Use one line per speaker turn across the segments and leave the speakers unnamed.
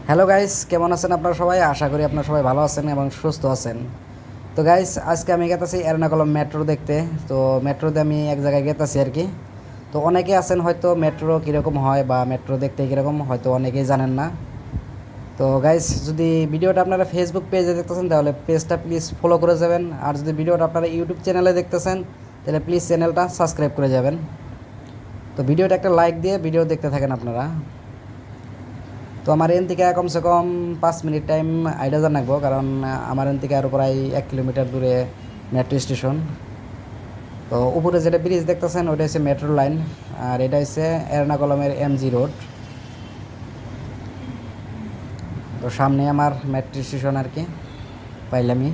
Hello guys, কেমন আছেন আপনারা সবাই? আশা করি আপনারা সবাই ভালো আছেন এবং সুস্থ আছেন। তো গাইস, আজকে আমি গেতাছি এর্নাকুলাম মেট্রো দেখতে। তো মেট্রোতে আমি এক জায়গায় গেতাছি আর কি। তো অনেকে আছেন হয়তো মেট্রো কীরকম হয় বা মেট্রো দেখতে কীরকম হয়তো অনেকেই জানেন না। তো গাইস, যদি ভিডিওটা আপনারা ফেসবুক পেজে দেখতেছেন তাহলে পেজটা প্লিজ ফলো করে যাবেন, আর যদি ভিডিওটা আপনারা ইউটিউব চ্যানেলে দেখতেছেন তাহলে প্লিজ চ্যানেলটা সাবস্ক্রাইব করে যাবেন। তো ভিডিওটা একটা লাইক দিয়ে ভিডিও দেখতে থাকেন আপনারা। তো আমার এন থেকে কমসে কম 5 মিনিট টাইম আইডা যান লাগবো, কারণ আমার এন থেকে আরও প্রায় 1 কিলোমিটার দূরে মেট্রো স্টেশন। তো উপরে যেটা ব্রিজ দেখতেছেন ওটা হচ্ছে মেট্রো লাইন, আর এটা হচ্ছে এর্নাকুলামের MG রোড। তো সামনে আমার মেট্রো স্টেশন আর কি পাইলামই।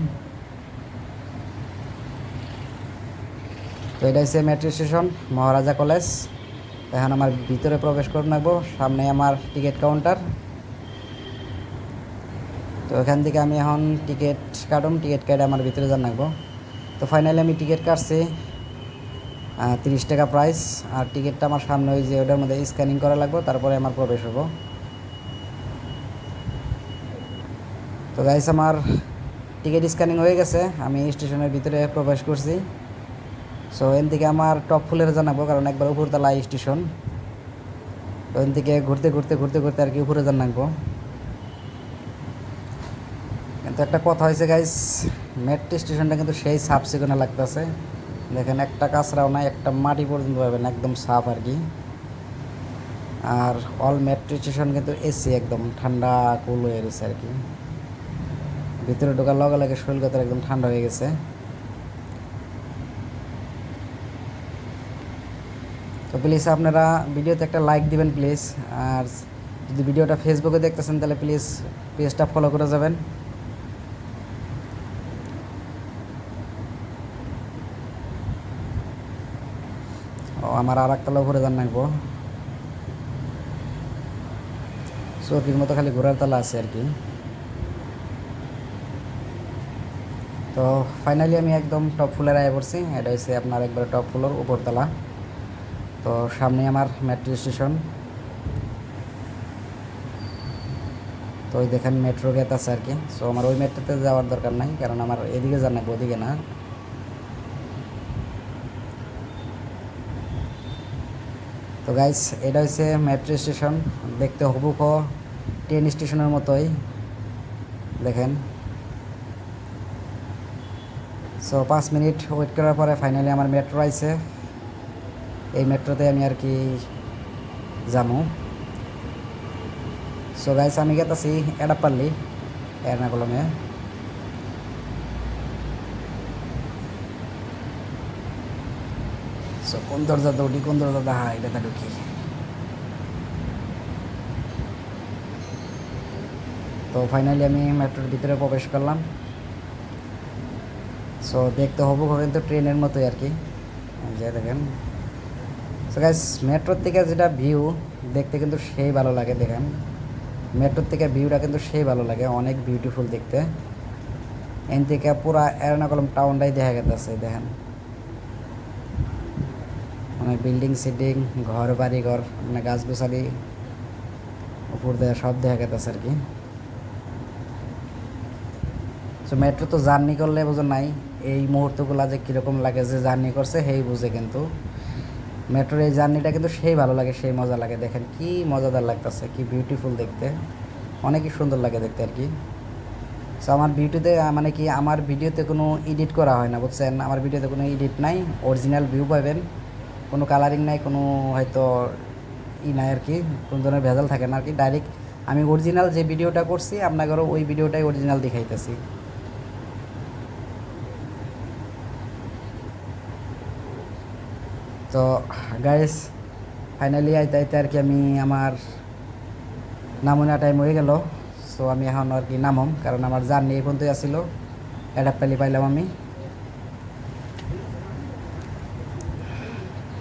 তো এটা হচ্ছে মেট্রো স্টেশন মহারাজা কলেজ। এখন আমার ভিতরে প্রবেশ করে নেবো, সামনে আমার টিকিট কাউন্টার। তো এখান থেকে আমি এখন টিকিট কাটুম, টিকিট কেটে আমার ভিতরে যান লাগবো। তো ফাইনালি আমি টিকিট কাটছি 30 টাকা প্রাইস, আর টিকিটটা আমার সামনে ওই যে ওটার মধ্যে স্ক্যানিং করা লাগবে, তারপরে আমার প্রবেশ হবো। তো গাইস, আমার টিকিট স্ক্যানিং হয়ে গেছে, আমি স্টেশনের ভিতরে প্রবেশ করছি। সো এন থেকে আমার টপ ফ্লোরে জানাবো, কারণ একবার উপরতলা স্টেশন। তো এন থেকে ঘুরতে ঘুরতে ঘুরতে ঘুরতে আর কি উপরে জানাবো। কিন্তু একটা কথা হয়েছে গাইস, মেট্রো স্টেশনটা কিন্তু সেই সাফ সিকুনে লাগতেছে। দেখেন, একটা কাঁচরাও নাই, একটা মাটি পর্যন্ত পাবেন, একদম সাফ আর কি। আর অল মেট্রো স্টেশন কিন্তু এসি, একদম ঠান্ডা কুল হয়ে গেছে আর কি। ভিতরে ঢোকার লগে লগে শরীর কথা একদম ঠান্ডা হয়ে গেছে। তো প্লিজ আপনারা ভিডিওতে একটা লাইক দিবেন প্লিজ, আর যদি ভিডিওটা ফেসবুকে দেখতেছেন তাহলে প্লিজ পেজটা ফলো করে যাবেন। ও আমার আর একতলা উপরে যান লাগবো, চৌকির মতো খালি ঘোরার তালা আছে আর কি। তো ফাইনালি আমি একদম টপ ফ্লোরে আয় পড়ছি, এটা হচ্ছে আপনার একবার টপ ফ্লোর উপরতলা। তো সামনে আমার মেট্রো স্টেশন। তো ওই দেখেন মেট্রো গেট আছে আর কি। সো আমার ওই মেট্রোতে যাওয়ার দরকার নাই, কারণ আমার এদিকে যান লাগবে, ওদিকে না। তো গাইস, এটা হচ্ছে মেট্রো স্টেশন, দেখতে হুবহু ট্রেন স্টেশনের মতোই দেখেন। সো 5 মিনিট ওয়েট করার পরে ফাইনালি আমার মেট্রো আইছে। এই মেট্রোতে আমি আর কি যাবো। সো গাইস, আমি গেতাছি এডাপাল্লি এর্নাকুলামে। সো কোন দরজা উঠি, কোন দরজা দেখা এটাতে ঢুকি। তো ফাইনালি আমি মেট্রোর ভিতরে প্রবেশ করলাম। সো দেখতে হবো কিন্তু ট্রেনের মতোই আর কি, যে দেখেন। সো গাইস, মেট্রোর থেকে যেটা ভিউ দেখতে কিন্তু সেই ভালো লাগে। দেখেন, মেট্রোর থেকে ভিউটা কিন্তু সেই ভালো লাগে, অনেক বিউটিফুল দেখতে। এন থেকে পুরা এর্নাকুলাম টাউনটাই দেখা গেছে। দেখেন, অনেক বিল্ডিং সিল্ডিং, ঘর বাড়ি ঘর, মানে গাছগাছালি উপর দেওয়া সব দেখা গেছে আর কি। সো মেট্রো তো জার্নি করলে বোঝো নাই এই মুহূর্তগুলো যে কীরকম লাগে, যে জার্নি করছে সেই বুঝে। কিন্তু মেট্রোর এই জার্নিটা কিন্তু সেই ভালো লাগে, সেই মজা লাগে। দেখেন কি মজাদার লাগতেছে, কি বিউটিফুল দেখতে, অনেকই সুন্দর লাগে দেখতে আর কি। সো আমার ভিডিওতে মানে কি আমার ভিডিওতে কোনো এডিট করা হয় না, বুঝছেন? আমার ভিডিওতে কোনো এডিট নাই, অরিজিনাল ভিউ পাবেন। কোনো কালারিং নাই, কোনো হয়তো নাই আর কি, কোনো ধরনের ভেজাল থাকে না আর কি। ডাইরেক্ট আমি অরিজিনাল যে ভিডিওটা করছি আপনাদেরও ওই ভিডিওটাই অরিজিনাল দেখাইতেছি। তো গাইস, ফাইনালি আইতে আইতে আর কি আমি আমার নামুনা টাইম হয়ে গেল। সো আমি এখন আর কি নামম, কারণ আমার জার্নি এই পর্যন্তই আসছিল। এডাপ্টালি পাইলাম আমি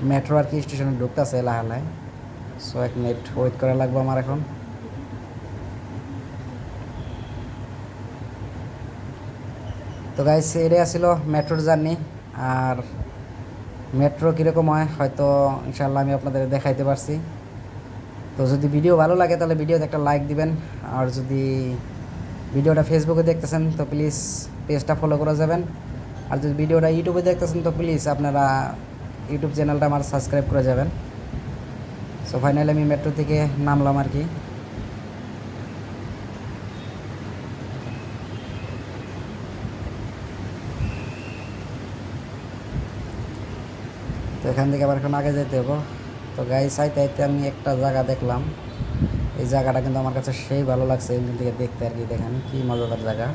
মেট্রো আর কি স্টেশনে ঢুকতেছে লাহালায়। সো 1 মিনিট ওয়েট করা লাগবে আমার এখন। তো গাইস, এটাই আসছিল মেট্রোর জার্নি। আর মেট্রো কীরকম হয় হয়তো ইনশাল্লাহ আমি আপনাদের দেখাইতে পারছি। তো যদি ভিডিও ভালো লাগে তাহলে ভিডিওতে একটা লাইক দিবেন, আর যদি ভিডিওটা ফেসবুকে দেখতেছেন তো প্লিজ পেজটা ফলো করে যাবেন। আর যদি ভিডিওটা ইউটিউবে দেখতেছেন তো প্লিজ আপনারা ইউটিউব চ্যানেলটা আমার সাবস্ক্রাইব করে যাবেন। সো ফাইনালি আমি মেট্রো থেকে নামলাম আর কি। তো এখান থেকে আবার এখন আগে যেতে হবো। তো গাইস আইতে আইতে আমি একটা জায়গা দেখলাম, এই জায়গাটা কিন্তু আমার কাছে সেই ভালো লাগছে এখান থেকে দেখতে আর কি। দেখেন কি মজাদার জায়গা,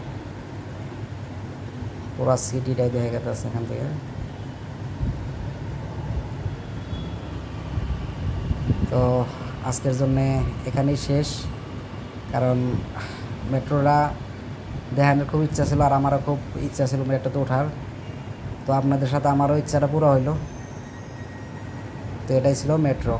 পুরা সিটিটাই দেখা গেছে এখান থেকে। তো আজকের জন্যে এখানেই শেষ, কারণ মেট্রোটা দেখানোর খুব ইচ্ছা ছিল আর আমারও খুব ইচ্ছা ছিল মেট্রোতে ওঠার। তো আপনাদের সাথে আমারও ইচ্ছাটা পুরো হইলো। তো এটাই ছিল মেট্রো।